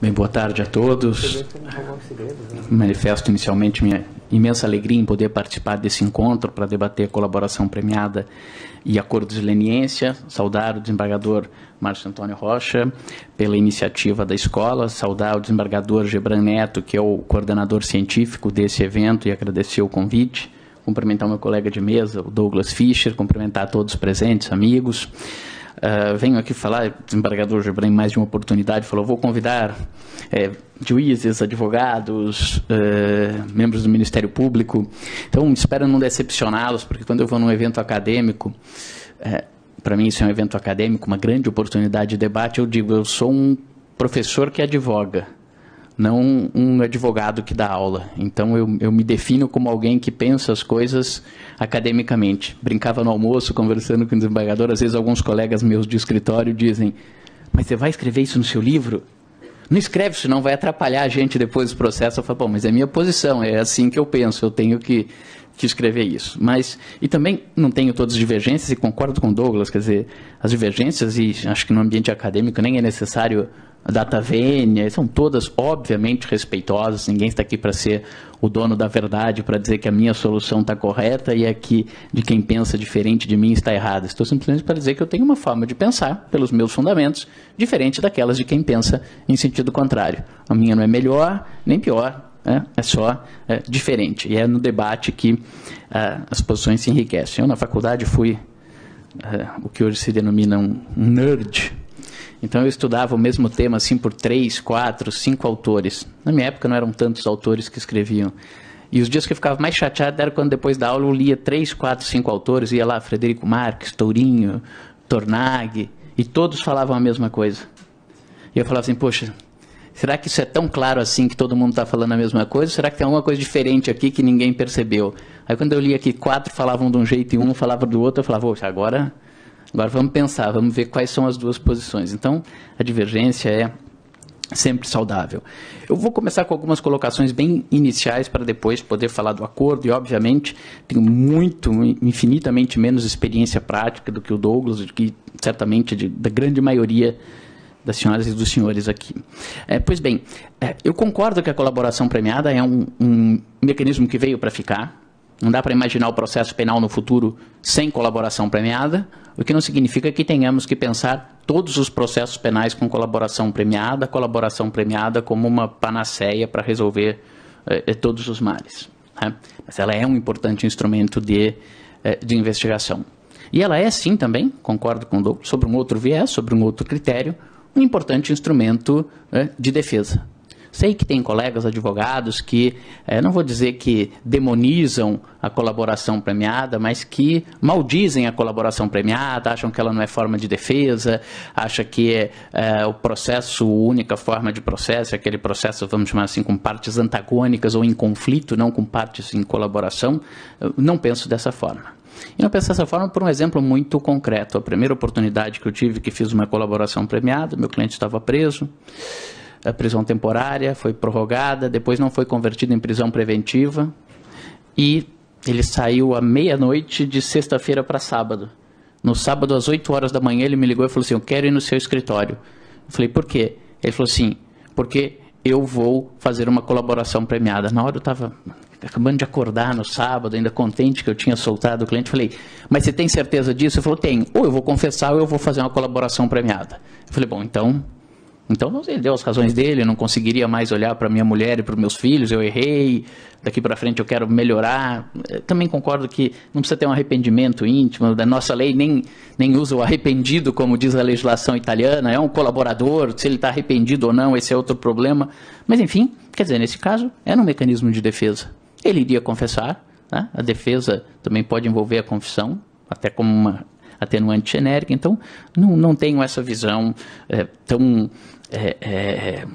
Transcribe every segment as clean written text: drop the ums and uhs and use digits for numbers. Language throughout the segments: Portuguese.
Bem, boa tarde a todos. Manifesto inicialmente minha imensa alegria em poder participar desse encontro para debater a colaboração premiada e acordos de leniência. Saudar o desembargador Márcio Antônio Rocha pela iniciativa da escola, saudar o desembargador Gebran Neto, que é o coordenador científico desse evento, e agradecer o convite. Cumprimentar o meu colega de mesa, o Douglas Fischer, cumprimentar todos os presentes, amigos. Venho aqui falar, o desembargador Gebran, em mais de uma oportunidade, falou, vou convidar juízes, advogados, membros do Ministério Público. Então, espero não decepcioná-los, porque quando eu vou num evento acadêmico, para mim isso é um evento acadêmico, uma grande oportunidade de debate, eu digo, eu sou um professor que advoga, não um advogado que dá aula. Então, eu me defino como alguém que pensa as coisas academicamente. Brincava no almoço, conversando com o desembargador, às vezes alguns colegas meus de escritório dizem, mas você vai escrever isso no seu livro? Não escreve, senão vai atrapalhar a gente depois do processo. Eu falo, bom, mas é minha posição, é assim que eu penso, eu tenho que escrever isso. E também não tenho todas as divergências, e concordo com o Douglas, quer dizer, as divergências, e acho que no ambiente acadêmico nem é necessário a data vênia, são todas obviamente respeitosas, ninguém está aqui para ser o dono da verdade, para dizer que a minha solução está correta e a que de quem pensa diferente de mim está errada. Estou simplesmente para dizer que eu tenho uma forma de pensar, pelos meus fundamentos, diferente daquelas de quem pensa em sentido contrário. A minha não é melhor nem pior, é só diferente. E é no debate que as posições se enriquecem. Eu, na faculdade, fui o que hoje se denomina um nerd. Então, eu estudava o mesmo tema assim por 3, 4, 5 autores. Na minha época, não eram tantos autores que escreviam. E os dias que eu ficava mais chateado era quando, depois da aula, eu lia 3, 4, 5 autores, ia lá Frederico Marques, Tourinho, Tornag, e todos falavam a mesma coisa. E eu falava assim, poxa, será que isso é tão claro assim que todo mundo está falando a mesma coisa? Será que tem alguma coisa diferente aqui que ninguém percebeu? Aí, quando eu li aqui 4 falavam de um jeito e um falava do outro, eu falava, poxa, agora vamos pensar, vamos ver quais são as duas posições. Então, a divergência é sempre saudável. Eu vou começar com algumas colocações bem iniciais para depois poder falar do acordo, e obviamente tenho infinitamente menos experiência prática do que o Douglas, do que certamente da grande maioria das senhoras e dos senhores aqui. Pois bem, eu concordo que a colaboração premiada é um mecanismo que veio para ficar. Não dá para imaginar o processo penal no futuro sem colaboração premiada, o que não significa que tenhamos que pensar todos os processos penais com colaboração premiada como uma panaceia para resolver todos os males. Mas ela é um importante instrumento de investigação. E ela é, sim, também, concordo com o Douglas, sobre um outro viés, sobre um outro critério, um importante instrumento de defesa. Sei que tem colegas advogados que, não vou dizer que demonizam a colaboração premiada, mas que maldizem a colaboração premiada, acham que ela não é forma de defesa, acham que o processo, a única forma de processo, é aquele processo, vamos chamar assim, com partes antagônicas ou em conflito, não com partes em colaboração. Eu não penso dessa forma. E não penso dessa forma por um exemplo muito concreto. A primeira oportunidade que eu tive, que fiz uma colaboração premiada, meu cliente estava preso, a prisão temporária foi prorrogada, depois não foi convertida em prisão preventiva, e ele saiu à meia-noite de sexta-feira para sábado. No sábado, às 8 horas da manhã, ele me ligou e falou assim, eu quero ir no seu escritório. Eu falei, por quê? Ele falou assim, porque eu vou fazer uma colaboração premiada. Na hora eu estava acabando de acordar no sábado, ainda contente que eu tinha soltado o cliente, falei, mas você tem certeza disso? Ele falou, tenho. Ou eu vou confessar ou eu vou fazer uma colaboração premiada. Eu falei, bom, então ele deu as razões dele, eu não conseguiria mais olhar para minha mulher e para os meus filhos, eu errei, daqui para frente eu quero melhorar. Também concordo que não precisa ter um arrependimento íntimo, da nossa lei nem usa o arrependido, como diz a legislação italiana, é um colaborador, se ele está arrependido ou não, esse é outro problema. Mas, enfim, quer dizer, nesse caso, era um mecanismo de defesa. Ele iria confessar, né? A defesa também pode envolver a confissão, até como uma atenuante genérica, então não tenho essa visão tão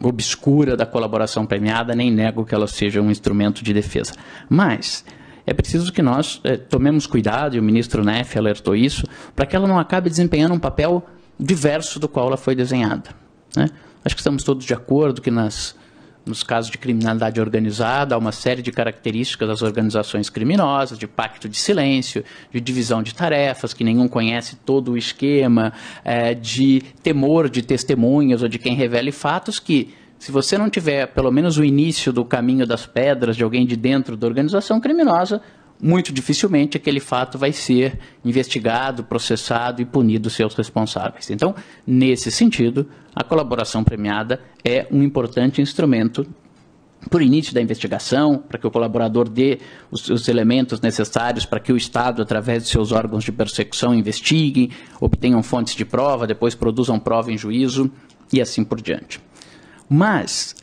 obscura da colaboração premiada, nem nego que ela seja um instrumento de defesa. Mas é preciso que nós tomemos cuidado, e o ministro Neff alertou isso, para que ela não acabe desempenhando um papel diverso do qual ela foi desenhada, né? Acho que estamos todos de acordo que nos casos de criminalidade organizada, há uma série de características das organizações criminosas, de pacto de silêncio, de divisão de tarefas, que nenhum conhece todo o esquema, de temor de testemunhas ou de quem revele fatos que se você não tiver pelo menos o início do caminho das pedras de alguém de dentro da organização criminosa, muito dificilmente aquele fato vai ser investigado, processado e punido seus responsáveis. Então, nesse sentido, a colaboração premiada é um importante instrumento por início da investigação, para que o colaborador dê os elementos necessários para que o Estado, através de seus órgãos de persecução, investiguem, obtenham fontes de prova, depois produzam prova em juízo e assim por diante. Mas,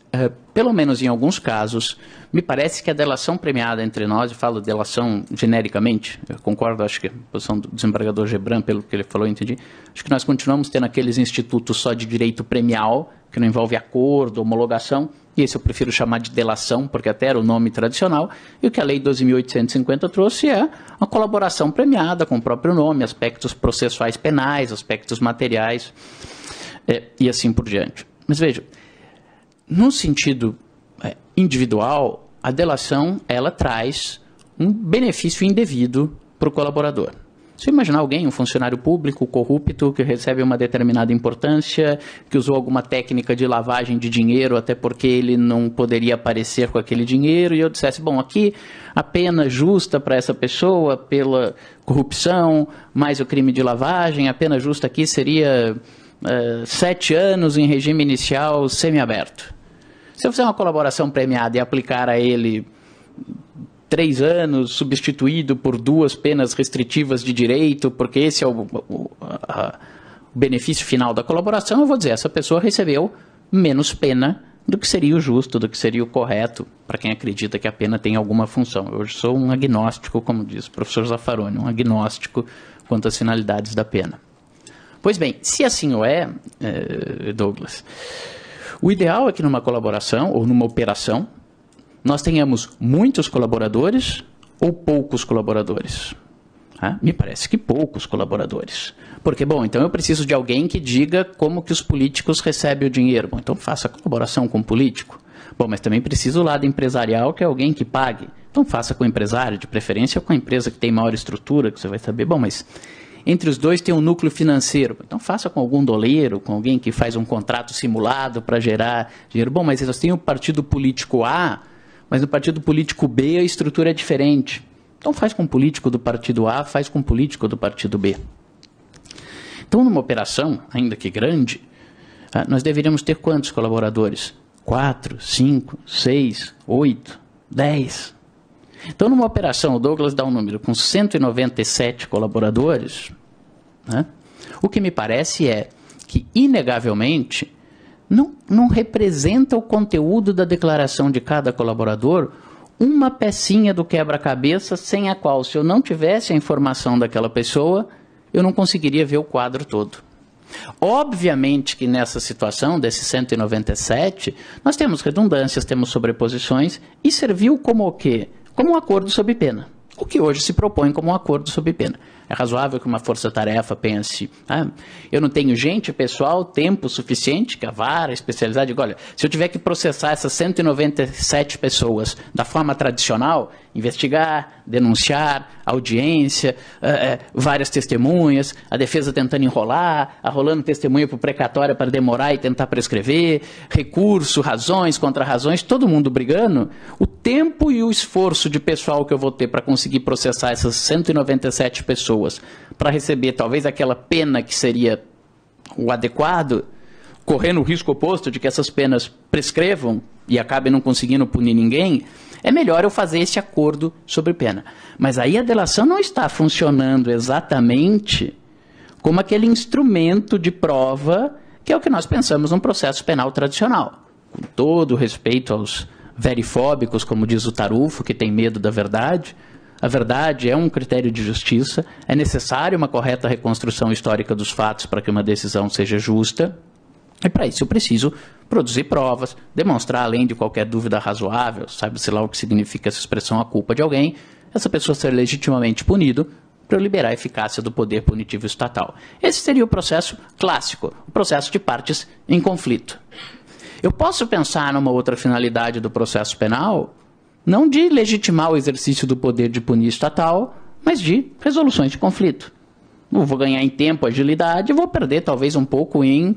pelo menos em alguns casos, me parece que a delação premiada entre nós, e falo delação genericamente, eu concordo, acho que a posição do desembargador Gebran, pelo que ele falou, eu entendi, acho que nós continuamos tendo aqueles institutos só de direito premial, que não envolve acordo, homologação, e esse eu prefiro chamar de delação, porque até era o nome tradicional, e o que a Lei 12.850 trouxe é uma colaboração premiada com o próprio nome, aspectos processuais penais, aspectos materiais, e assim por diante. Mas veja, no sentido individual, a delação ela traz um benefício indevido para o colaborador. Se imaginar alguém, um funcionário público corrupto, que recebe uma determinada importância, que usou alguma técnica de lavagem de dinheiro, até porque ele não poderia aparecer com aquele dinheiro, e eu dissesse, bom, aqui a pena justa para essa pessoa pela corrupção, mais o crime de lavagem, a pena justa aqui seria 7 anos em regime inicial semiaberto. Se eu fizer uma colaboração premiada e aplicar a ele 3 anos, substituído por 2 penas restritivas de direito, porque esse é o benefício final da colaboração, eu vou dizer, essa pessoa recebeu menos pena do que seria o justo, do que seria o correto, para quem acredita que a pena tem alguma função. Eu hoje sou um agnóstico, como diz o professor Zaffaroni, um agnóstico quanto às finalidades da pena. Pois bem, se assim o é, Douglas, o ideal é que numa colaboração ou numa operação nós tenhamos muitos colaboradores ou poucos colaboradores. Me parece que poucos colaboradores. Porque, bom, então eu preciso de alguém que diga como que os políticos recebem o dinheiro. Bom, então faça colaboração com o político. Bom, mas também preciso do lado empresarial, que é alguém que pague. Então faça com o empresário, de preferência com a empresa que tem maior estrutura, que você vai saber, bom, mas entre os dois tem um núcleo financeiro. Então faça com algum doleiro, com alguém que faz um contrato simulado para gerar dinheiro. Bom, mas eles têm o partido político A, mas no partido político B a estrutura é diferente. Então faz com o político do partido A, faz com o político do partido B. Então numa operação, ainda que grande, nós deveríamos ter quantos colaboradores? 4, 5, 6, 8, 10. Então numa operação, o Douglas dá um número com 197 colaboradores, o que me parece é que, inegavelmente, não representa o conteúdo da declaração de cada colaborador uma pecinha do quebra-cabeça sem a qual, se eu não tivesse a informação daquela pessoa, eu não conseguiria ver o quadro todo. Obviamente que nessa situação, desses 197, nós temos redundâncias, temos sobreposições, e serviu como o quê? Como um acordo sob pena. O que hoje se propõe como um acordo sob pena. É razoável que uma força-tarefa pense, eu não tenho gente, pessoal, tempo suficiente, que a vara especializada, digo, olha, se eu tiver que processar essas 197 pessoas da forma tradicional, investigar, denunciar, audiência, várias testemunhas, a defesa tentando enrolar, arrolando testemunha por precatória para demorar e tentar prescrever, recurso, razões, contra-razões, todo mundo brigando, o tempo e o esforço de pessoal que eu vou ter para conseguir processar essas 197 pessoas para receber talvez aquela pena que seria o adequado, correndo o risco oposto de que essas penas prescrevam e acabem não conseguindo punir ninguém, é melhor eu fazer esse acordo sobre pena. Mas aí a delação não está funcionando exatamente como aquele instrumento de prova que é o que nós pensamos num processo penal tradicional. Com todo respeito aos verifóbicos, como diz o Tarufo, que tem medo da verdade, a verdade é um critério de justiça, é necessária uma correta reconstrução histórica dos fatos para que uma decisão seja justa, e para isso eu preciso produzir provas, demonstrar além de qualquer dúvida razoável, sabe-se lá o que significa essa expressão, a culpa de alguém, essa pessoa ser legitimamente punido para eu liberar a eficácia do poder punitivo estatal. Esse seria o processo clássico, o processo de partes em conflito. Eu posso pensar numa outra finalidade do processo penal, não de legitimar o exercício do poder de punir estatal, mas de resoluções de conflito. Eu vou ganhar em tempo, agilidade, e vou perder talvez um pouco em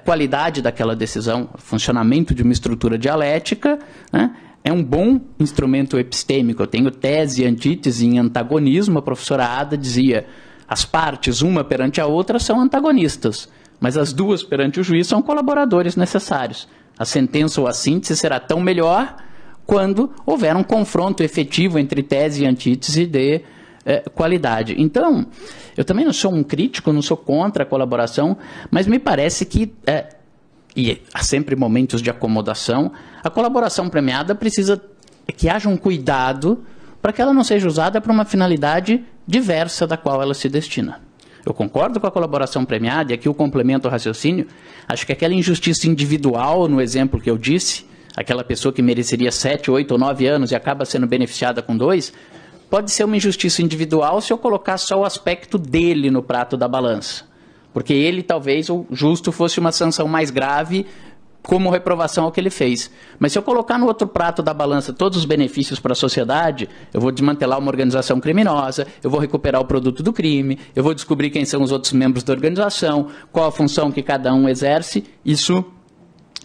qualidade daquela decisão, funcionamento de uma estrutura dialética, né? É um bom instrumento epistêmico. Eu tenho tese, antítese e antagonismo. A professora Ada dizia, as partes, uma perante a outra, são antagonistas, mas as duas perante o juiz são colaboradores necessários. A sentença ou a síntese será tão melhor quando houver um confronto efetivo entre tese e antítese de qualidade. Então, eu também não sou um crítico, não sou contra a colaboração, mas me parece que, e há sempre momentos de acomodação, a colaboração premiada precisa que haja um cuidado para que ela não seja usada para uma finalidade diversa da qual ela se destina. Eu concordo com a colaboração premiada, e aqui eu complemento o raciocínio. Acho que aquela injustiça individual, no exemplo que eu disse, aquela pessoa que mereceria 7, 8 ou 9 anos e acaba sendo beneficiada com 2, pode ser uma injustiça individual se eu colocar só o aspecto dele no prato da balança. Porque ele, talvez, o justo fosse uma sanção mais grave como reprovação ao que ele fez. Mas se eu colocar no outro prato da balança todos os benefícios para a sociedade, eu vou desmantelar uma organização criminosa, eu vou recuperar o produto do crime, eu vou descobrir quem são os outros membros da organização, qual a função que cada um exerce, isso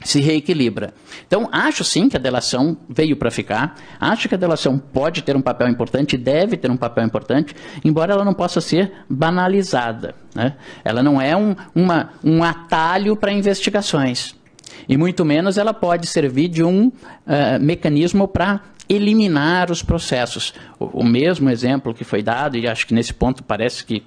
se reequilibra. Então, acho sim que a delação veio para ficar, acho que a delação pode ter um papel importante, deve ter um papel importante, embora ela não possa ser banalizada, né? Ela não é um atalho para investigações. E muito menos ela pode servir de um mecanismo para eliminar os processos. O mesmo exemplo que foi dado, e acho que nesse ponto parece que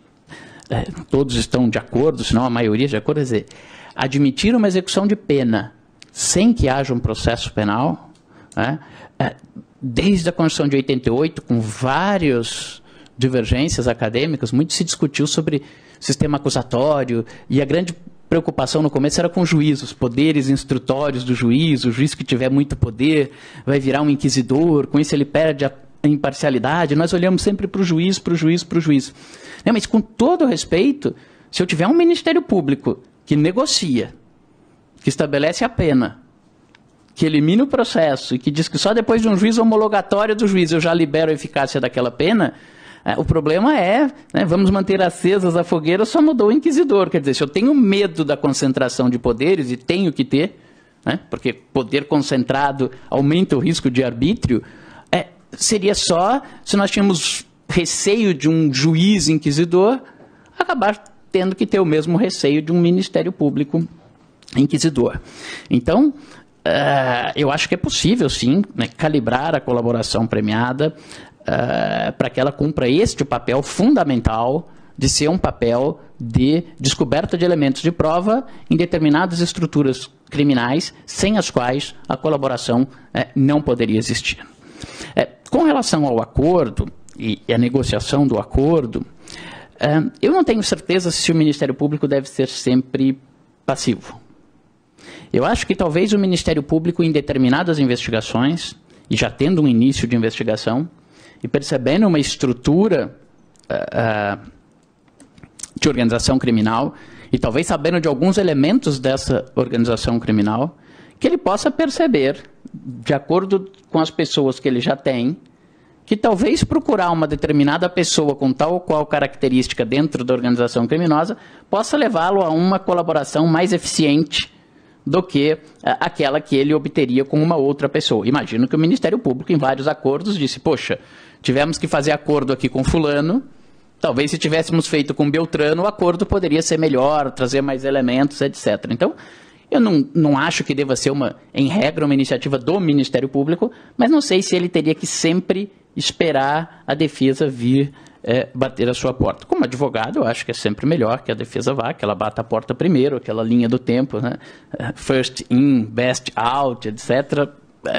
todos estão de acordo, se não a maioria de acordo, é dizer, admitir uma execução de pena sem que haja um processo penal, né, desde a Constituição de 88, com várias divergências acadêmicas, muito se discutiu sobre sistema acusatório, e a grande preocupação no começo era com o juiz, os poderes instrutórios do juiz, o juiz que tiver muito poder vai virar um inquisidor, com isso ele perde a imparcialidade. Nós olhamos sempre para o juiz, para o juiz, para o juiz. Mas com todo respeito, se eu tiver um Ministério Público que negocia, que estabelece a pena, que elimina o processo e que diz que só depois de um juízo homologatório do juiz eu já libero a eficácia daquela pena, o problema vamos manter acesas a fogueira, só mudou o inquisidor. Quer dizer, se eu tenho medo da concentração de poderes, e tenho que ter, né, porque poder concentrado aumenta o risco de arbítrio, seria só se nós tínhamos receio de um juiz inquisidor, acabar tendo que ter o mesmo receio de um Ministério Público inquisidor. Então, eu acho que é possível, sim, né, calibrar a colaboração premiada para que ela cumpra este papel fundamental de ser um papel de descoberta de elementos de prova em determinadas estruturas criminais, sem as quais a colaboração não poderia existir. Com relação ao acordo e a negociação do acordo, eu não tenho certeza se o Ministério Público deve ser sempre passivo. Eu acho que talvez o Ministério Público, em determinadas investigações, e já tendo um início de investigação, e percebendo uma estrutura de organização criminal, e talvez sabendo de alguns elementos dessa organização criminal, que ele possa perceber, de acordo com as pessoas que ele já tem, que talvez procurar uma determinada pessoa com tal ou qual característica dentro da organização criminosa possa levá-lo a uma colaboração mais eficiente do que aquela que ele obteria com uma outra pessoa. Imagino que o Ministério Público, em vários acordos, disse, poxa, tivemos que fazer acordo aqui com fulano, talvez se tivéssemos feito com Beltrano, o acordo poderia ser melhor, trazer mais elementos, etc. Então, eu não acho que deva ser, em regra, uma iniciativa do Ministério Público, mas não sei se ele teria que sempre esperar a defesa vir bater a sua porta. Como advogado, eu acho que é sempre melhor que a defesa vá, que ela bata a porta primeiro, aquela linha do tempo, né? First in, best out, etc.,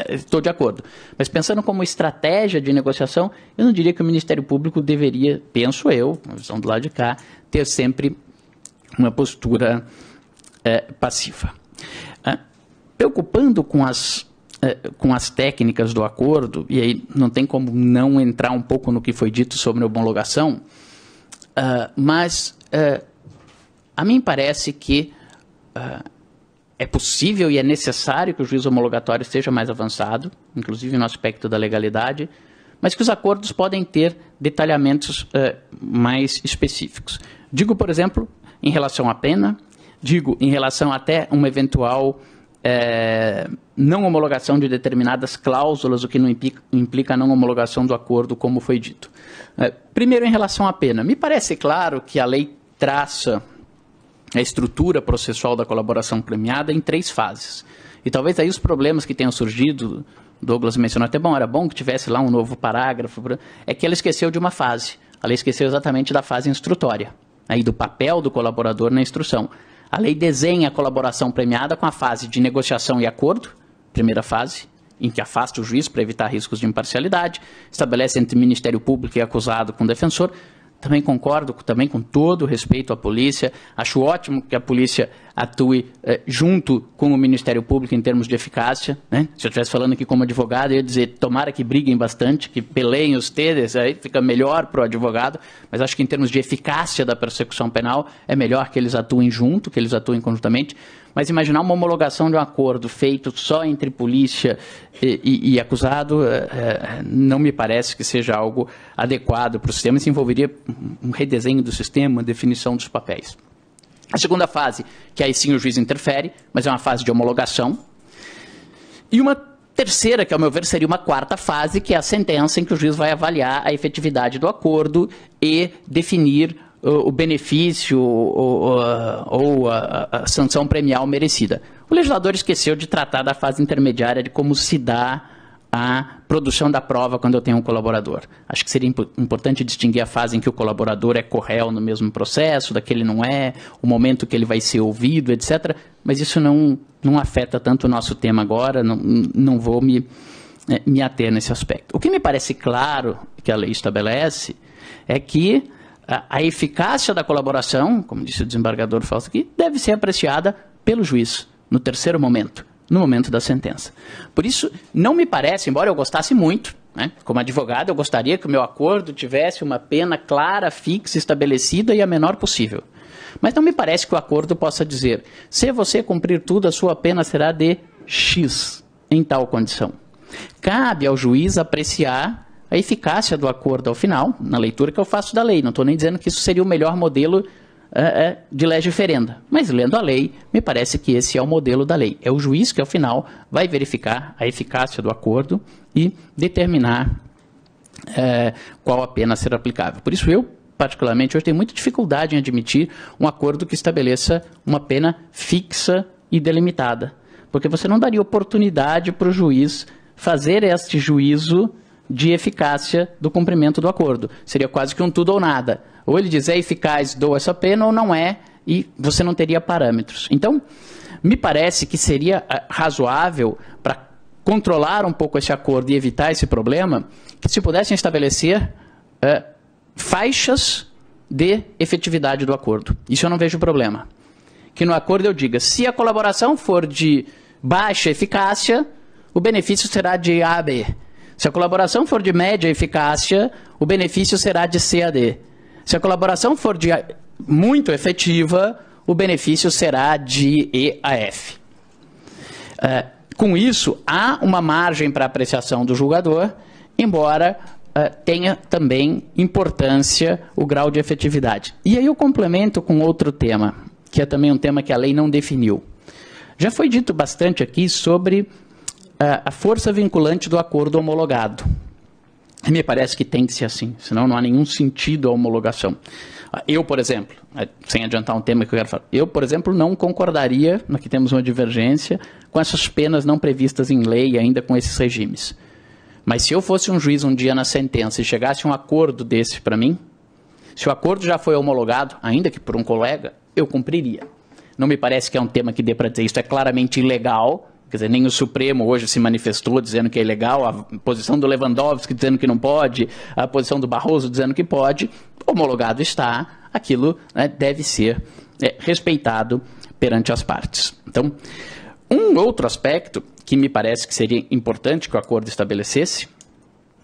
estou de acordo. Mas pensando como estratégia de negociação, eu não diria que o Ministério Público deveria, penso eu, na visão do lado de cá, ter sempre uma postura passiva. Preocupando com as técnicas do acordo, e aí não tem como não entrar um pouco no que foi dito sobre a homologação, mas a mim parece que é possível e é necessário que o juízo homologatório seja mais avançado, inclusive no aspecto da legalidade, mas que os acordos podem ter detalhamentos mais específicos. Digo, por exemplo, em relação à pena, digo, em relação até uma eventual não homologação de determinadas cláusulas, o que não implica a não homologação do acordo, como foi dito. Primeiro, em relação à pena. Me parece claro que a lei traça a estrutura processual da colaboração premiada em 3 fases. E talvez aí os problemas que tenham surgido, Douglas mencionou até, era bom que tivesse lá um novo parágrafo, é que ela esqueceu de uma fase. A lei esqueceu exatamente da fase instrutória, aí do papel do colaborador na instrução. A lei desenha a colaboração premiada com a fase de negociação e acordo, primeira fase, em que afasta o juiz para evitar riscos de imparcialidade, estabelece entre Ministério Público e acusado com defensor. Também concordo também com todo o respeito à polícia. Acho ótimo que a polícia atue junto com o Ministério Público em termos de eficácia. Né? Se eu estivesse falando aqui como advogado, eu ia dizer, tomara que briguem bastante, que peleiem os teres, aí fica melhor para o advogado, mas acho que em termos de eficácia da persecução penal, é melhor que eles atuem junto, que eles atuem conjuntamente. Mas imaginar uma homologação de um acordo feito só entre polícia e acusado não me parece que seja algo adequado para o sistema. Isso envolveria um redesenho do sistema, uma definição dos papéis. A segunda fase, que aí sim o juiz interfere, mas é uma fase de homologação. E uma terceira, que ao meu ver seria uma quarta fase, que é a sentença em que o juiz vai avaliar a efetividade do acordo e definir o benefício ou a sanção premial merecida. O legislador esqueceu de tratar da fase intermediária de como se dá a produção da prova quando eu tenho um colaborador. Acho que seria importante distinguir a fase em que o colaborador é corréu no mesmo processo, daquele não é, o momento que ele vai ser ouvido, etc. Mas isso não afeta tanto o nosso tema agora, não vou me ater nesse aspecto. O que me parece claro que a lei estabelece é que a eficácia da colaboração, como disse o desembargador Fausto aqui, deve ser apreciada pelo juiz no terceiro momento, no momento da sentença. Por isso, não me parece, embora eu gostasse muito, né, como advogado, eu gostaria que o meu acordo tivesse uma pena clara, fixa, estabelecida e a menor possível. Mas não me parece que o acordo possa dizer, se você cumprir tudo, a sua pena será de X, em tal condição. Cabe ao juiz apreciar a eficácia do acordo ao final, na leitura que eu faço da lei. Não estou nem dizendo que isso seria o melhor modelo de lege ferenda. Mas, lendo a lei, me parece que esse é o modelo da lei. É o juiz que, ao final, vai verificar a eficácia do acordo e determinar qual a pena a ser aplicável. Por isso, eu, particularmente, hoje tenho muita dificuldade em admitir um acordo que estabeleça uma pena fixa e delimitada. Porque você não daria oportunidade para o juiz fazer este juízo de eficácia do cumprimento do acordo. Seria quase que um tudo ou nada. Ou ele diz, é eficaz, dou essa pena, ou não é, e você não teria parâmetros. Então, me parece que seria razoável, para controlar um pouco esse acordo e evitar esse problema, que se pudessem estabelecer faixas de efetividade do acordo. Isso eu não vejo problema. Que no acordo eu diga, se a colaboração for de baixa eficácia, o benefício será de A a B. Se a colaboração for de média eficácia, o benefício será de C a D. Se a colaboração for de muito efetiva, o benefício será de E a F. Com isso, há uma margem para apreciação do julgador, embora tenha também importância o grau de efetividade. E aí eu complemento com outro tema, que é também um tema que a lei não definiu. Já foi dito bastante aqui sobre a força vinculante do acordo homologado. Me parece que tem que ser assim, senão não há nenhum sentido a homologação. Eu, por exemplo, sem adiantar um tema que eu quero falar, eu, por exemplo, não concordaria, aqui temos uma divergência, com essas penas não previstas em lei ainda com esses regimes. Mas se eu fosse um juiz um dia na sentença e chegasse um acordo desse para mim, se o acordo já foi homologado, ainda que por um colega, eu cumpriria. Não me parece que é um tema que dê para dizer isso é claramente ilegal. Quer dizer, nem o Supremo hoje se manifestou dizendo que é ilegal, a posição do Lewandowski dizendo que não pode, a posição do Barroso dizendo que pode, homologado está, aquilo deve ser respeitado perante as partes. Então, um outro aspecto que me parece que seria importante que o acordo estabelecesse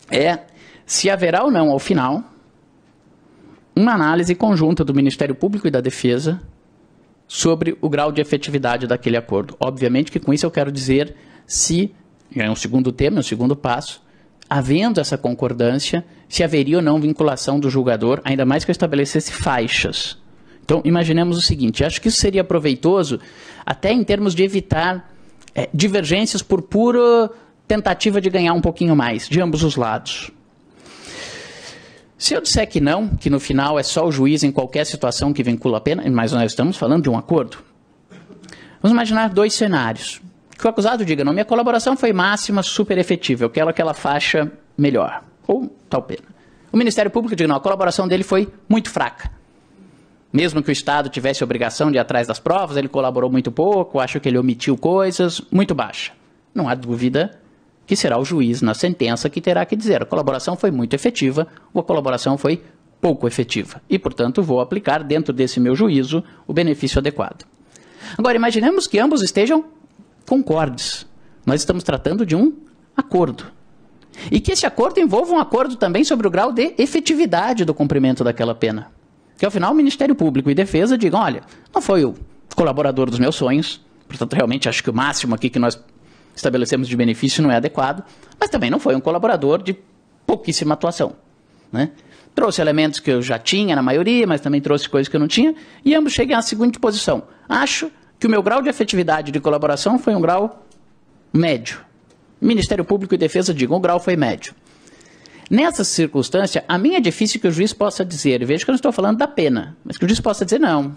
é se haverá ou não, ao final, uma análise conjunta do Ministério Público e da Defesa sobre o grau de efetividade daquele acordo. Obviamente que com isso eu quero dizer se, é um segundo tema, um segundo passo, havendo essa concordância, se haveria ou não vinculação do julgador, ainda mais que eu estabelecesse faixas. Então, imaginemos o seguinte, acho que isso seria proveitoso até em termos de evitar divergências por pura tentativa de ganhar um pouquinho mais, de ambos os lados. Se eu disser que não, que no final é só o juiz em qualquer situação que vincula a pena, mas nós estamos falando de um acordo. Vamos imaginar 2 cenários. Que o acusado diga, não, minha colaboração foi máxima, super efetiva, eu quero aquela faixa melhor, ou tal pena. O Ministério Público diga, não, a colaboração dele foi muito fraca. Mesmo que o Estado tivesse a obrigação de ir atrás das provas, ele colaborou muito pouco, acho que ele omitiu coisas, muito baixa. Não há dúvida que será o juiz na sentença que terá que dizer a colaboração foi muito efetiva ou a colaboração foi pouco efetiva. E, portanto, vou aplicar dentro desse meu juízo o benefício adequado. Agora, imaginemos que ambos estejam concordes. Nós estamos tratando de um acordo. E que esse acordo envolva um acordo também sobre o grau de efetividade do cumprimento daquela pena. Que, ao final, o Ministério Público e Defesa digam, olha, não foi o colaborador dos meus sonhos, portanto, realmente acho que o máximo aqui que nós estabelecemos de benefício não é adequado, mas também não foi um colaborador de pouquíssima atuação, né? Trouxe elementos que eu já tinha na maioria, mas também trouxe coisas que eu não tinha, e ambos cheguem à seguinte posição. Acho que o meu grau de efetividade de colaboração foi um grau médio. Ministério Público e Defesa digam, o grau foi médio. Nessa circunstância, a mim é difícil que o juiz possa dizer, veja que eu não estou falando da pena, mas que o juiz possa dizer não.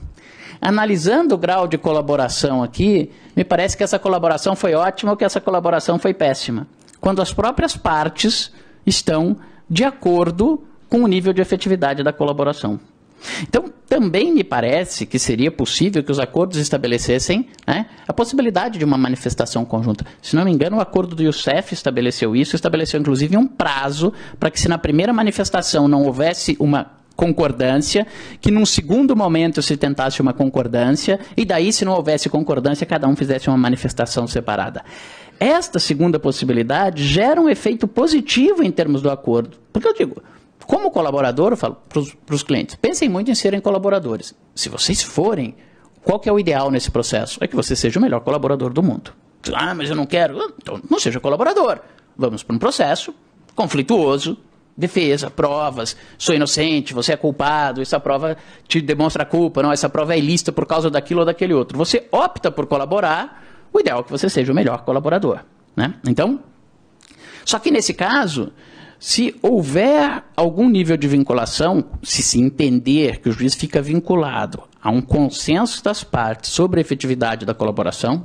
Analisando o grau de colaboração aqui, me parece que essa colaboração foi ótima ou que essa colaboração foi péssima. Quando as próprias partes estão de acordo com o nível de efetividade da colaboração. Então, também me parece que seria possível que os acordos estabelecessem, né, a possibilidade de uma manifestação conjunta. Se não me engano, o acordo do Youssef estabeleceu isso, estabeleceu inclusive um prazo para que se na primeira manifestação não houvesse uma concordância, que num segundo momento se tentasse uma concordância, e daí, se não houvesse concordância, cada um fizesse uma manifestação separada. Esta segunda possibilidade gera um efeito positivo em termos do acordo. Porque eu digo, como colaborador, eu falo para os clientes, pensem muito em serem colaboradores. Se vocês forem, qual que é o ideal nesse processo? É que você seja o melhor colaborador do mundo. Ah, mas eu não quero. Então, não seja colaborador. Vamos para um processo conflituoso, defesa, provas, sou inocente, você é culpado, essa prova te demonstra a culpa, não, essa prova é ilícita por causa daquilo ou daquele outro. Você opta por colaborar, o ideal é que você seja o melhor colaborador, né? Então, só que nesse caso, se houver algum nível de vinculação, se entender que o juiz fica vinculado a um consenso das partes sobre a efetividade da colaboração,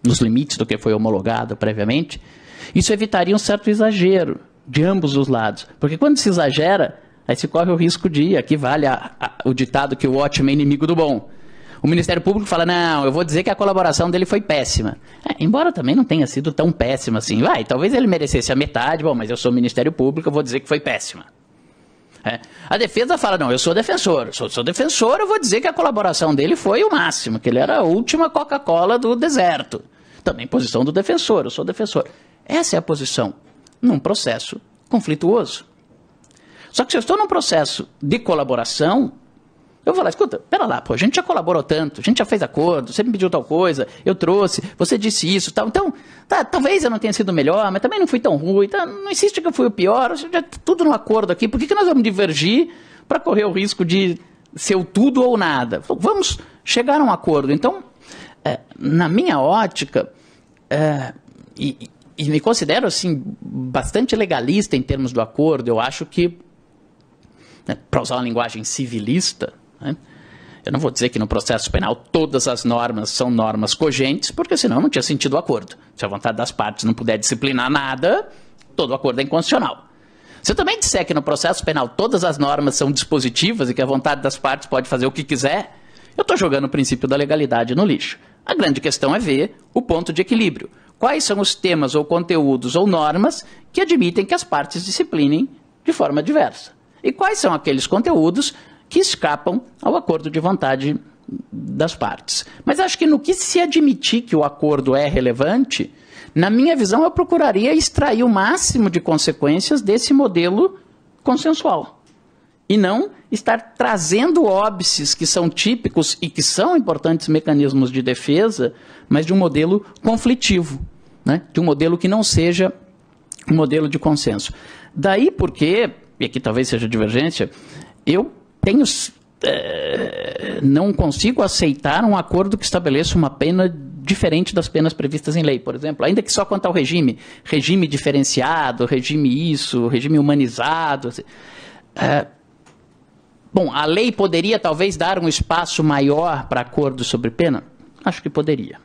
nos limites do que foi homologado previamente, isso evitaria um certo exagero de ambos os lados. Porque quando se exagera, aí se corre o risco de, aqui vale o ditado que o ótimo é inimigo do bom. O Ministério Público fala, não, eu vou dizer que a colaboração dele foi péssima. Embora também não tenha sido tão péssima assim. Talvez ele merecesse a metade, bom, mas eu sou Ministério Público, eu vou dizer que foi péssima. A defesa fala, não, eu sou defensor. Sou defensor, eu vou dizer que a colaboração dele foi o máximo, que ele era a última Coca-Cola do deserto. Também posição do defensor, eu sou defensor. Essa é a posição num processo conflituoso. Só que se eu estou num processo de colaboração, eu vou lá, escuta, pera lá, pô, a gente já colaborou tanto, a gente já fez acordo, você me pediu tal coisa, eu trouxe, você disse isso, tal. Então, talvez eu não tenha sido melhor, mas também não fui tão ruim, não insiste que eu fui o pior, já tudo no acordo aqui, por que nós vamos divergir para correr o risco de ser o tudo ou nada? Vamos chegar a um acordo. Então, na minha ótica, e me considero assim bastante legalista em termos do acordo, eu acho que, para usar uma linguagem civilista, eu não vou dizer que no processo penal todas as normas são normas cogentes, porque senão não tinha sentido o acordo. Se a vontade das partes não puder disciplinar nada, todo acordo é inconstitucional. Se eu também disser que no processo penal todas as normas são dispositivas e que a vontade das partes pode fazer o que quiser, eu estou jogando o princípio da legalidade no lixo. A grande questão é ver o ponto de equilíbrio. Quais são os temas ou conteúdos ou normas que admitem que as partes disciplinem de forma diversa? E quais são aqueles conteúdos que escapam ao acordo de vontade das partes? Mas acho que no que se admitir que o acordo é relevante, na minha visão eu procuraria extrair o máximo de consequências desse modelo consensual. E não estar trazendo óbices que são típicos e que são importantes mecanismos de defesa, mas de um modelo conflitivo, né? De um modelo que não seja um modelo de consenso. Daí porque, e aqui talvez seja divergência, eu tenho não consigo aceitar um acordo que estabeleça uma pena diferente das penas previstas em lei, por exemplo, ainda que só quanto ao regime diferenciado, regime humanizado. Bom, a lei poderia talvez dar um espaço maior para acordos sobre pena? Acho que poderia.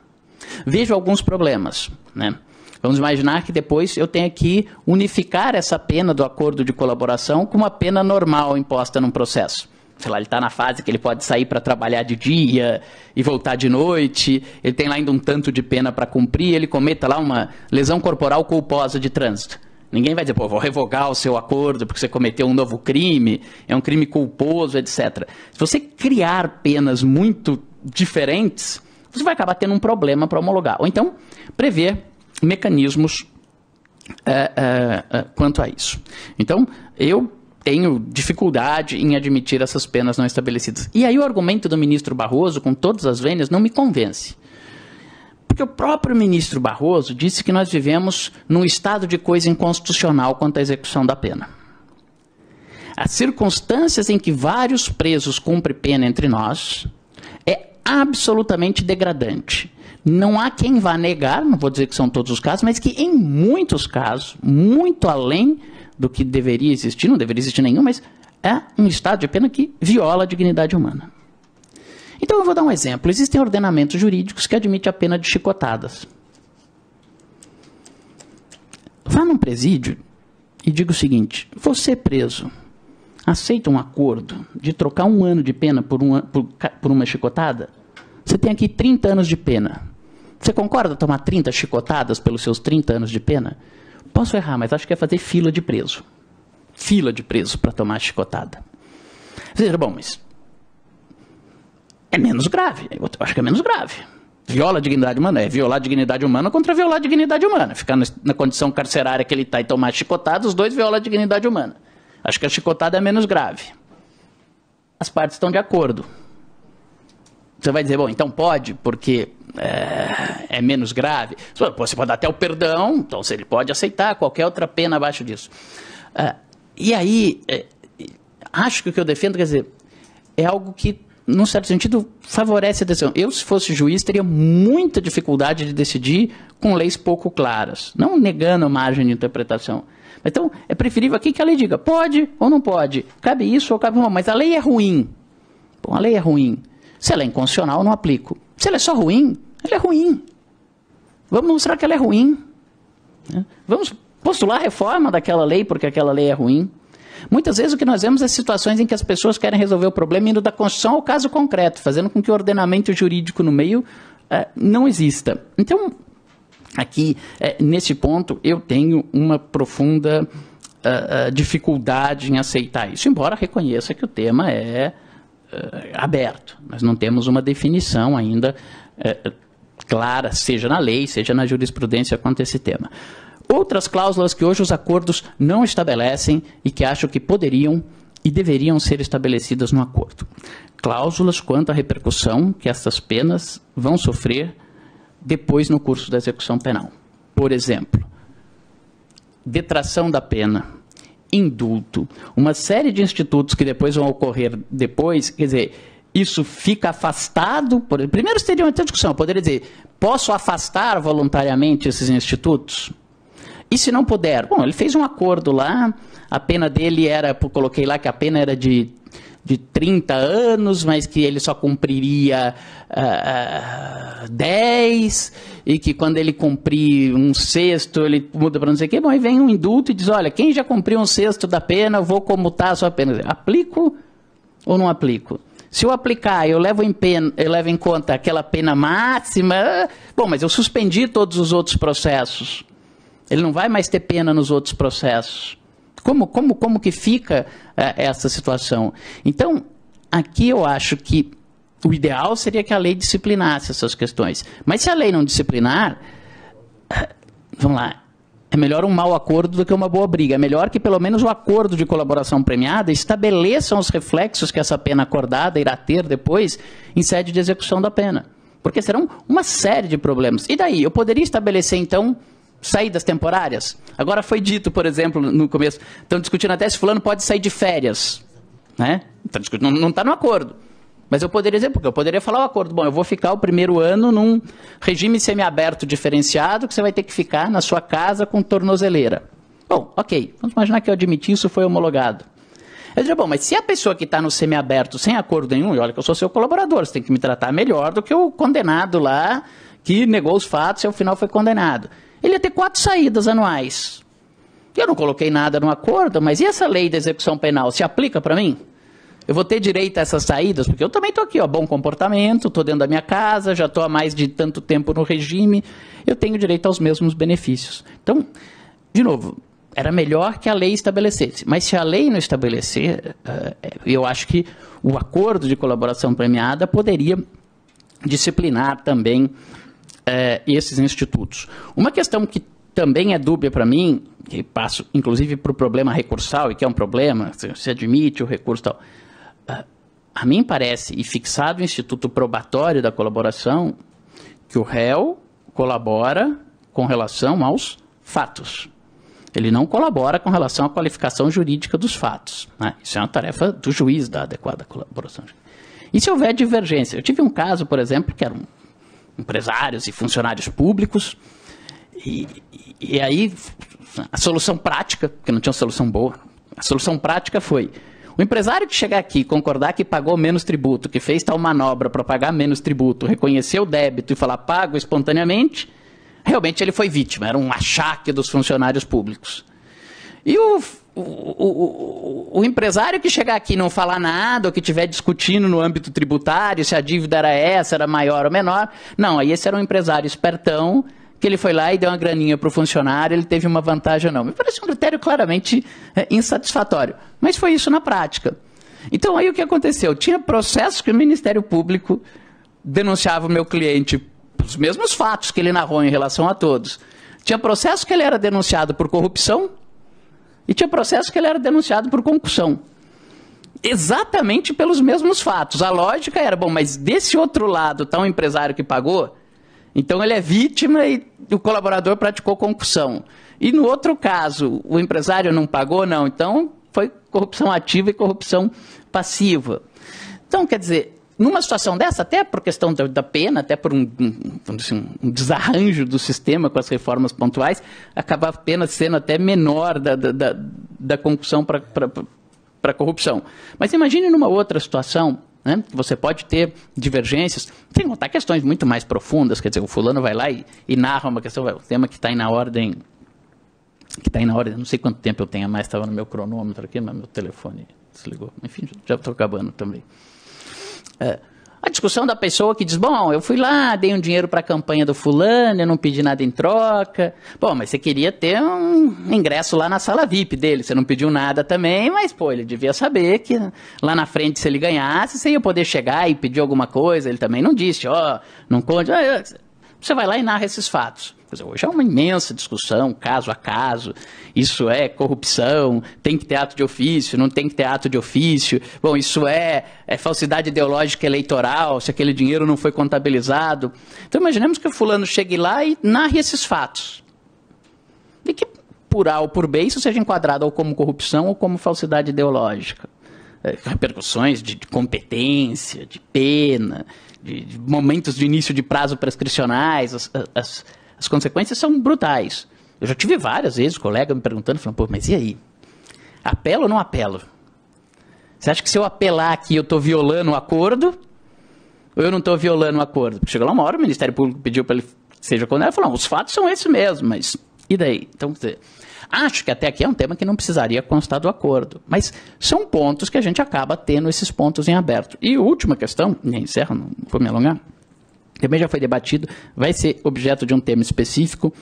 Vejo alguns problemas, né? Vamos imaginar que depois eu tenha que unificar essa pena do acordo de colaboração com uma pena normal imposta num processo. Sei lá, ele está na fase que ele pode sair para trabalhar de dia e voltar de noite, ele tem lá ainda um tanto de pena para cumprir, ele cometa lá uma lesão corporal culposa de trânsito. Ninguém vai dizer, pô, vou revogar o seu acordo porque você cometeu um novo crime, é um crime culposo, etc. Se você criar penas muito diferentes, você vai acabar tendo um problema para homologar. Ou então, prever mecanismos quanto a isso. Então, eu tenho dificuldade em admitir essas penas não estabelecidas. E aí o argumento do ministro Barroso, com todas as vênias, não me convence. Porque o próprio ministro Barroso disse que nós vivemos num estado de coisa inconstitucional quanto à execução da pena. As circunstâncias em que vários presos cumprem pena entre nós é absolutamente degradante. Não há quem vá negar, não vou dizer que são todos os casos, mas que em muitos casos, muito além do que deveria existir, não deveria existir nenhum, mas é um estado de pena que viola a dignidade humana. Então eu vou dar um exemplo. Existem ordenamentos jurídicos que admitem a pena de chicotadas. Vá num presídio e diga o seguinte: você preso aceita um acordo de trocar 1 ano de pena por uma chicotada? Você tem aqui 30 anos de pena. Você concorda tomar 30 chicotadas pelos seus 30 anos de pena? Posso errar, mas acho que é fazer fila de preso. Fila de preso para tomar chicotada. Você diz, bom, mas é menos grave. Eu acho que é menos grave. Viola a dignidade humana. É violar a dignidade humana contra violar a dignidade humana. Ficar na condição carcerária que ele está e tomar chicotada, os dois violam a dignidade humana. Acho que a chicotada é menos grave. As partes estão de acordo. Você vai dizer, bom, então pode, porque é menos grave. Você pode dar até o perdão, então se ele pode aceitar qualquer outra pena abaixo disso. E aí, acho que o que eu defendo, quer dizer, é algo que, num certo sentido, favorece a decisão. Eu, se fosse juiz, teria muita dificuldade de decidir com leis pouco claras, não negando margem de interpretação. Então, é preferível aqui que a lei diga, pode ou não pode, cabe isso ou cabe não, mas a lei é ruim. Bom, a lei é ruim. Se ela é inconstitucional, eu não aplico. Se ela é só ruim, ela é ruim. Vamos mostrar que ela é ruim. Vamos postular a reforma daquela lei porque aquela lei é ruim. Muitas vezes o que nós vemos é situações em que as pessoas querem resolver o problema indo da Constituição ao caso concreto, fazendo com que o ordenamento jurídico no meio não exista. Então, aqui, nesse ponto, eu tenho uma profunda dificuldade em aceitar isso, embora reconheça que o tema é aberto. Nós não temos uma definição ainda clara, seja na lei, seja na jurisprudência quanto a esse tema. Outras cláusulas que hoje os acordos não estabelecem e que acho que poderiam e deveriam ser estabelecidas no acordo. Cláusulas quanto à repercussão que essas penas vão sofrer depois no curso da execução penal. Por exemplo, detração da pena, indulto, uma série de institutos que depois vão ocorrer depois, quer dizer, isso fica afastado. Primeiro seria uma discussão, eu poderia dizer, posso afastar voluntariamente esses institutos? E se não puder? Bom, ele fez um acordo lá, a pena dele era, coloquei lá que a pena era de 30 anos, mas que ele só cumpriria 10, e que quando ele cumprir 1/6, ele muda para não sei o quê. Bom, aí vem um indulto e diz, olha, quem já cumpriu 1/6 da pena, eu vou comutar a sua pena. Aplico ou não aplico? Se eu aplicar, eu levo em conta aquela pena máxima, bom, mas eu suspendi todos os outros processos. Ele não vai mais ter pena nos outros processos. Como que fica essa situação? Então, aqui eu acho que o ideal seria que a lei disciplinasse essas questões. Mas se a lei não disciplinar, vamos lá, é melhor um mau acordo do que uma boa briga. É melhor que pelo menos o acordo de colaboração premiada estabeleça os reflexos que essa pena acordada irá ter depois em sede de execução da pena. Porque serão uma série de problemas. E daí? Eu poderia estabelecer, então, saídas temporárias? Agora foi dito, por exemplo, no começo, estão discutindo até se fulano pode sair de férias. né? Não está no acordo. Mas eu poderia dizer, porque eu poderia falar o acordo, bom, eu vou ficar o primeiro ano num regime semiaberto diferenciado, que você vai ter que ficar na sua casa com tornozeleira. Bom, ok, vamos imaginar que eu admiti isso, foi homologado. Eu diria, bom, mas se a pessoa que está no semiaberto sem acordo nenhum, e olha que eu sou seu colaborador, você tem que me tratar melhor do que o condenado lá, que negou os fatos e ao final foi condenado. Ele ia ter 4 saídas anuais. Eu não coloquei nada no acordo, mas e essa lei da execução penal, se aplica para mim? Eu vou ter direito a essas saídas? Porque eu também estou aqui, ó, bom comportamento, estou dentro da minha casa, já estou há mais de tanto tempo no regime, eu tenho direito aos mesmos benefícios. Então, de novo, era melhor que a lei estabelecesse. Mas se a lei não estabelecer, eu acho que o acordo de colaboração premiada poderia disciplinar também esses institutos. Uma questão que também é dúbia para mim, que passo inclusive para o problema recursal, e que é um problema, se admite o recurso e tal. A mim parece, e fixado o instituto probatório da colaboração, que o réu colabora com relação aos fatos. Ele não colabora com relação à qualificação jurídica dos fatos, né? Isso é uma tarefa do juiz da adequada colaboração. E se houver divergência? Eu tive um caso, por exemplo, que eram empresários e funcionários públicos, e aí a solução prática, porque não tinha uma solução boa, a solução prática foi o empresário que chegar aqui e concordar que pagou menos tributo, que fez tal manobra para pagar menos tributo, reconhecer o débito e falar pago espontaneamente, realmente ele foi vítima, era um achaque dos funcionários públicos. E o empresário que chegar aqui e não falar nada, ou que estiver discutindo no âmbito tributário se a dívida era essa, era maior ou menor, não, aí esse era um empresário espertão, que ele foi lá e deu uma graninha para o funcionário, ele teve uma vantagem ou não. Me parece um critério claramente insatisfatório, mas foi isso na prática. Então aí o que aconteceu? Tinha processos que o Ministério Público denunciava o meu cliente os mesmos fatos que ele narrou em relação a todos. Tinha processo que ele era denunciado por corrupção e tinha processo que ele era denunciado por concussão. Exatamente pelos mesmos fatos. A lógica era, bom, mas desse outro lado está um empresário que pagou, então ele é vítima e o colaborador praticou concussão. E no outro caso, o empresário não pagou, não. Então foi corrupção ativa e corrupção passiva. Então, quer dizer, numa situação dessa, até por questão da pena, até por um desarranjo do sistema com as reformas pontuais, acaba a pena sendo até menor da concussão para corrupção. Mas imagine numa outra situação, né, que você pode ter divergências, sem contar questões muito mais profundas, quer dizer, o fulano vai lá e narra uma questão, o tema que está aí na ordem, não sei quanto tempo eu tenho a mais, estava no meu cronômetro aqui, mas meu telefone desligou. Enfim, já estou acabando também. A discussão da pessoa que diz, bom, eu fui lá, dei um dinheiro para a campanha do fulano, eu não pedi nada em troca. Bom, mas você queria ter um ingresso lá na sala VIP dele, você não pediu nada também, mas, pô, ele devia saber que lá na frente, se ele ganhasse, você ia poder chegar e pedir alguma coisa. Ele também não disse, ó, não conte. Você vai lá e narra esses fatos. Hoje é uma imensa discussão, caso a caso, isso é corrupção, tem que ter ato de ofício, não tem que ter ato de ofício, bom, isso é falsidade ideológica eleitoral, se aquele dinheiro não foi contabilizado. Então imaginemos que o fulano chegue lá e narre esses fatos. E que por A ou por B isso seja enquadrado ou como corrupção ou como falsidade ideológica. Repercussões de competência, de pena, de momentos de início de prazo prescricionais, as consequências são brutais. Eu já tive várias vezes colega me perguntando, falando, pô, mas e aí? Apelo ou não apelo? Você acha que se eu apelar aqui eu estou violando o acordo ou eu não estou violando o acordo? Porque chegou lá uma hora, o Ministério Público pediu para ele que seja condenado, ele falou, não, os fatos são esses mesmo, mas e daí? Então, acho que até aqui é um tema que não precisaria constar do acordo, mas são pontos que a gente acaba tendo esses pontos em aberto. E a última questão, e encerro, não vou me alongar, também já foi debatido, vai ser objeto de um tema específico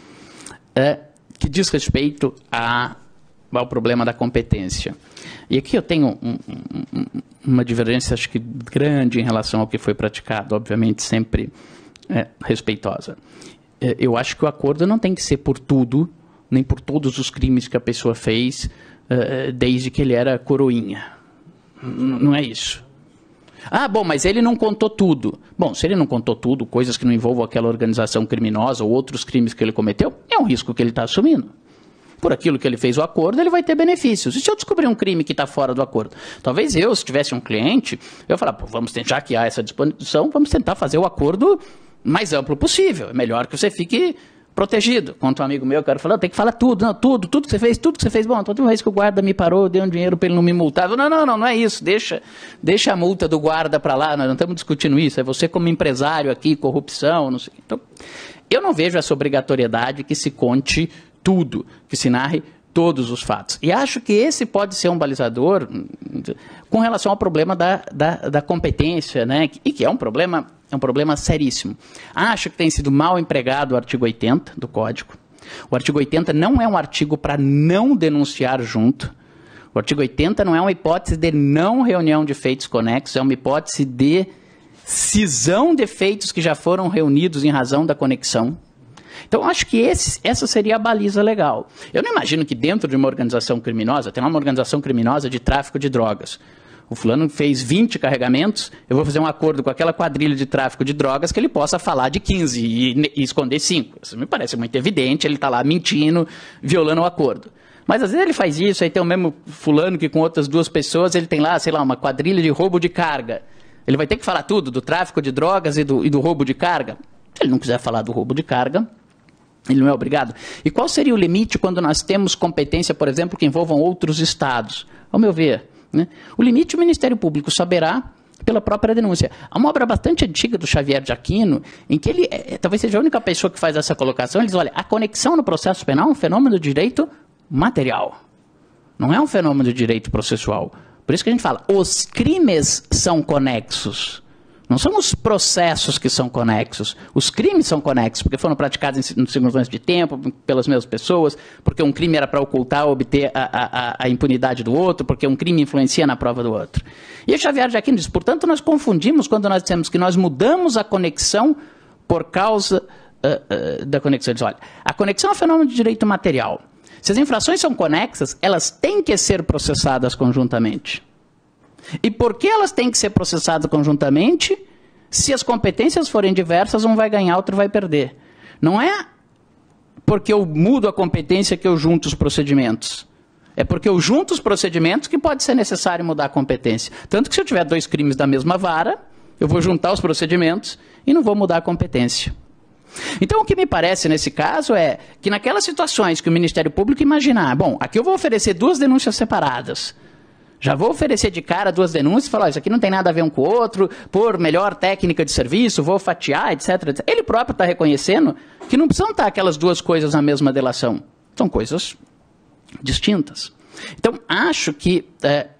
que diz respeito ao problema da competência. E aqui eu tenho uma divergência, acho que grande em relação ao que foi praticado, obviamente sempre respeitosa. Eu acho que o acordo não tem que ser por tudo, nem por todos os crimes que a pessoa fez, desde que ele era coroinha. Não é isso. Ah, bom, mas ele não contou tudo. Bom, se ele não contou tudo, coisas que não envolvam aquela organização criminosa ou outros crimes que ele cometeu, é um risco que ele está assumindo. por aquilo que ele fez o acordo, ele vai ter benefícios. E se eu descobrir um crime que está fora do acordo? Talvez eu, se tivesse um cliente, eu ia falar, pô, vamos tentar, já que há essa disposição, vamos tentar fazer o acordo mais amplo possível. É melhor que você fique protegido. Quanto um amigo meu, o cara falou, tem que falar tudo, não, tudo que você fez. Bom, toda vez que o guarda me parou, deu um dinheiro para ele não me multar. Não é isso, deixa a multa do guarda para lá, nós não estamos discutindo isso, é você como empresário aqui, corrupção, não sei. Então, eu não vejo essa obrigatoriedade que se conte tudo, que se narre todos os fatos. E acho que esse pode ser um balizador com relação ao problema da competência, né? E que é um problema seríssimo. Acho que tem sido mal empregado o artigo 80 do Código. O artigo 80 não é um artigo para não denunciar junto. O artigo 80 não é uma hipótese de não reunião de feitos conexos, é uma hipótese de cisão de feitos que já foram reunidos em razão da conexão. Então, acho que essa seria a baliza legal. Eu não imagino que dentro de uma organização criminosa, tem uma organização criminosa de tráfico de drogas. O fulano fez 20 carregamentos, eu vou fazer um acordo com aquela quadrilha de tráfico de drogas que ele possa falar de 15 e esconder 5. Isso me parece muito evidente, ele está lá mentindo, violando o acordo. Mas às vezes ele faz isso, aí tem o mesmo fulano que com outras 2 pessoas, ele tem lá, sei lá, uma quadrilha de roubo de carga. Ele vai ter que falar tudo, do tráfico de drogas e do roubo de carga? Se ele não quiser falar do roubo de carga, ele não é obrigado. E qual seria o limite quando nós temos competência, por exemplo, que envolvam outros estados? Ao meu ver, né? O limite o Ministério Público saberá pela própria denúncia. Há uma obra bastante antiga do Xavier de Aquino, em que ele talvez seja a única pessoa que faz essa colocação. Ele diz, olha, a conexão no processo penal é um fenômeno de direito material. Não é um fenômeno de direito processual. Por isso que a gente fala, os crimes são conexos. Não são os processos que são conexos. Os crimes são conexos, porque foram praticados em circunstâncias de tempo, pelas mesmas pessoas, porque um crime era para ocultar ou obter a impunidade do outro, porque um crime influencia na prova do outro. E o Xavier de Aquino diz, portanto, nós confundimos quando nós dissemos que nós mudamos a conexão por causa da conexão. Ele diz, olha, a conexão é um fenômeno de direito material. Se as infrações são conexas, elas têm que ser processadas conjuntamente. E por que elas têm que ser processadas conjuntamente? Se as competências forem diversas, um vai ganhar, outro vai perder. Não é porque eu mudo a competência que eu junto os procedimentos. É porque eu junto os procedimentos que pode ser necessário mudar a competência. Tanto que se eu tiver 2 crimes da mesma vara, eu vou juntar os procedimentos e não vou mudar a competência. Então, o que me parece nesse caso é que naquelas situações que o Ministério Público imaginar, bom, aqui eu vou oferecer 2 denúncias separadas, já vou oferecer de cara 2 denúncias e falar, isso aqui não tem nada a ver um com o outro, por melhor técnica de serviço, vou fatiar, etc, etc. Ele próprio está reconhecendo que não precisam estar aquelas 2 coisas na mesma delação. São coisas distintas. Então, acho que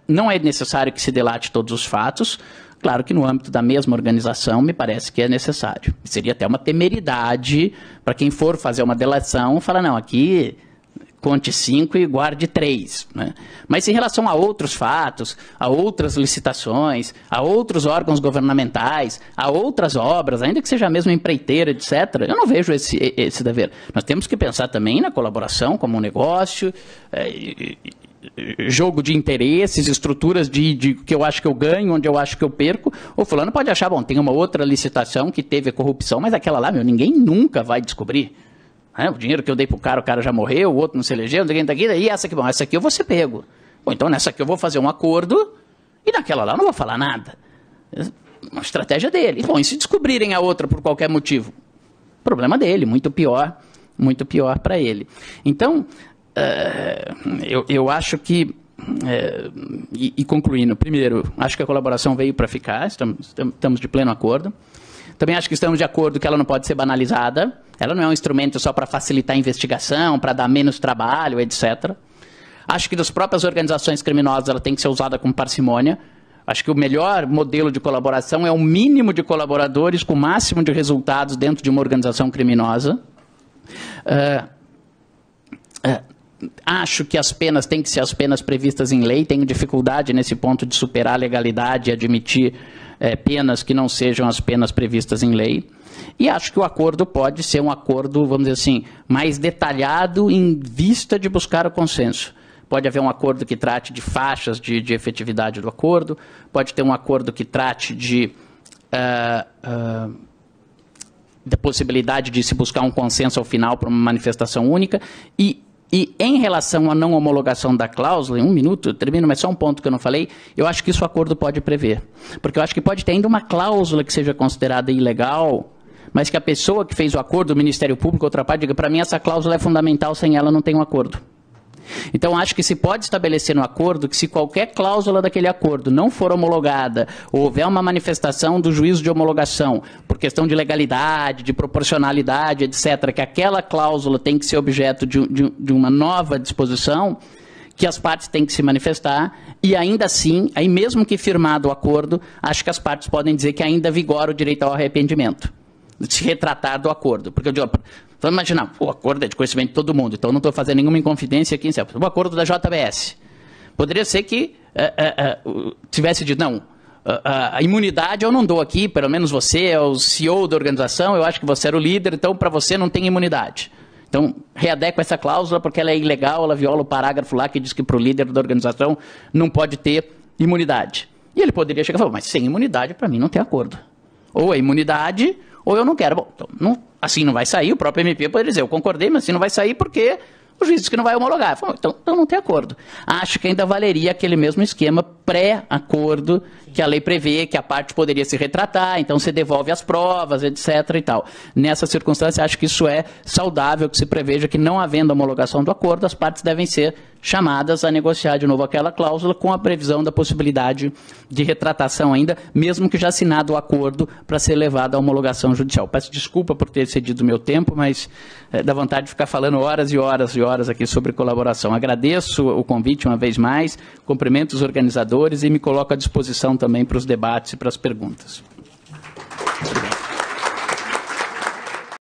não é necessário que se delate todos os fatos. Claro que no âmbito da mesma organização me parece que é necessário. Seria até uma temeridade para quem for fazer uma delação, falar, não, aqui conte 5 e guarde 3. Né? Mas em relação a outros fatos, a outras licitações, a outros órgãos governamentais, a outras obras, ainda que seja a mesma empreiteira, etc., eu não vejo esse dever. Nós temos que pensar também na colaboração como um negócio, jogo de interesses, estruturas de que eu acho que eu ganho, onde eu acho que eu perco. O fulano pode achar, bom, tem uma outra licitação que teve corrupção, mas aquela lá, ninguém nunca vai descobrir. O dinheiro que eu dei pro cara, o cara já morreu, o outro não se elegeu, ninguém tá aqui, e essa aqui, bom, essa aqui eu vou ser pego. Bom, então nessa aqui eu vou fazer um acordo e naquela lá eu não vou falar nada. Uma estratégia dele. Bom, e se descobrirem a outra por qualquer motivo? Problema dele, muito pior para ele. Então, eu acho que, e concluindo, primeiro, acho que a colaboração veio para ficar, estamos de pleno acordo. Também acho que estamos de acordo que ela não pode ser banalizada. Ela não é um instrumento só para facilitar a investigação, para dar menos trabalho, etc. Acho que das próprias organizações criminosas ela tem que ser usada com parcimônia. Acho que o melhor modelo de colaboração é o mínimo de colaboradores com o máximo de resultados dentro de uma organização criminosa. Acho que as penas têm que ser as penas previstas em lei. Tenho dificuldade nesse ponto de superar a legalidade e admitir penas que não sejam as penas previstas em lei. E acho que o acordo pode ser um acordo, vamos dizer assim, mais detalhado em vista de buscar o consenso. Pode haver um acordo que trate de faixas de efetividade do acordo, pode ter um acordo que trate da possibilidade de se buscar um consenso ao final para uma manifestação única, e E em relação à não homologação da cláusula, em 1 minuto, eu termino, mas só um ponto que eu não falei, eu acho que isso o acordo pode prever. Porque eu acho que pode ter ainda uma cláusula que seja considerada ilegal, mas que a pessoa que fez o acordo, o Ministério Público, outra parte, diga, para mim essa cláusula é fundamental, sem ela não tem um acordo. Então, acho que se pode estabelecer no acordo que se qualquer cláusula daquele acordo não for homologada, ou houver uma manifestação do juízo de homologação, por questão de legalidade, de proporcionalidade, etc., que aquela cláusula tem que ser objeto de uma nova disposição, que as partes têm que se manifestar, e ainda assim, aí mesmo que firmado o acordo, acho que as partes podem dizer que ainda vigora o direito ao arrependimento, se retratar do acordo. Porque eu digo, vamos imaginar, o acordo é de conhecimento de todo mundo, então não estou fazendo nenhuma inconfidência aqui. O acordo da JBS. Poderia ser que tivesse dito, não, a imunidade eu não dou aqui, pelo menos você é o CEO da organização, eu acho que você era o líder, então para você não tem imunidade. Então, readequa essa cláusula porque ela é ilegal, ela viola o parágrafo lá que diz que para o líder da organização não pode ter imunidade. E ele poderia chegar e falar, mas sem imunidade para mim não tem acordo. Ou é imunidade, ou eu não quero. Bom, então, assim não vai sair, o próprio MP poderia dizer, eu concordei, mas assim não vai sair porque o juiz disse que não vai homologar. Falei, então não tem acordo. Acho que ainda valeria aquele mesmo esquema pré-acordo que a lei prevê, que a parte poderia se retratar, então se devolve as provas, etc. e tal. Nessa circunstância, acho que isso é saudável, que se preveja que não havendo homologação do acordo, as partes devem ser chamadas a negociar de novo aquela cláusula com a previsão da possibilidade de retratação ainda, mesmo que já assinado o acordo para ser levado à homologação judicial. Peço desculpa por ter cedido o meu tempo, mas dá vontade de ficar falando horas e horas e horas aqui sobre colaboração. Agradeço o convite uma vez mais, cumprimento os organizadores e me coloco à disposição também para os debates e para as perguntas.